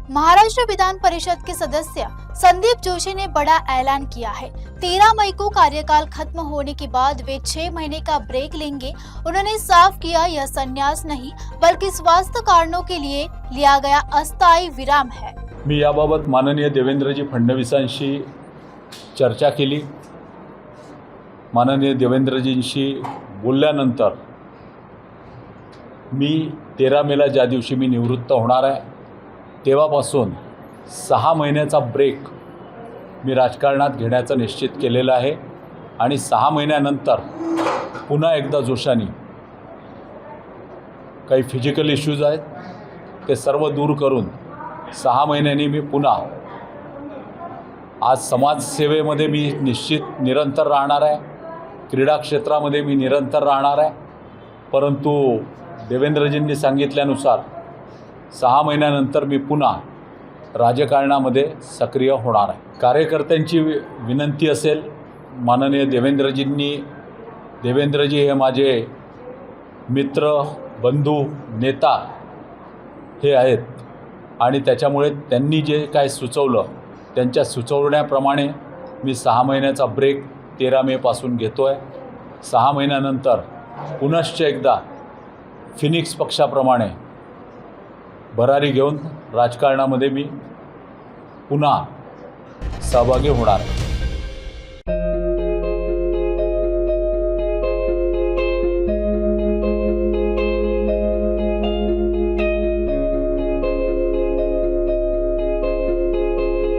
महाराष्ट्र विधान परिषद के सदस्य संदीप जोशी ने बड़ा ऐलान किया है। 13 मई को कार्यकाल खत्म होने के बाद वे 6 महीने का ब्रेक लेंगे। उन्होंने साफ किया, यह संन्यास नहीं बल्कि स्वास्थ्य कारणों के लिए लिया गया अस्थायी विराम है। मी याबाबत माननीय देवेंद्रजी फडणवीसांशी चर्चा केली। माननीय देवेंद्रजींशी बोलल्यानंतर मी 13 मेला ज्या दिवशी मी निवृत्त होणार आहे तेव्हापासून 6 महिन्याचा ब्रेक मी राजकारणात घेण्याचं निश्चित केलेलं आहे आणि 6 महिन्यानंतर पुन्हा एकदा जोशाने काही फिजिकल इश्यूज आहेत ते सर्व दूर करून 6 महिन्यांनी मी पुन्हा आज समाजसेवेमध्ये मी निश्चित निरंतर राहणार आहे, क्रीडा क्षेत्रामध्ये मी निरंतर राहणार आहे। परंतु देवेंद्रजींनी सांगितल्यानुसार 6 महिन्यानंतर मी पुन्हा राजकारणामध्ये सक्रिय होणार आहे। कार्यकर्त्यांची विनंती असेल, माननीय देवेंद्रजी हे माझे मित्र, बंधू, नेता हे आहेत आणि त्याच्यामुळे त्यांनी जे काय सुचवलं त्यांच्या सुचवण्याप्रमाणे मी 6 महिन्याचा ब्रेक 13 मे पासून घेतो आहे। 6 महिन्यानंतर पुनश्च एकदा फिनिक्स पक्षाप्रमाणे भरारी घेऊन राजकारणामध्ये मी पुन्हा सहभागी होणार आहे।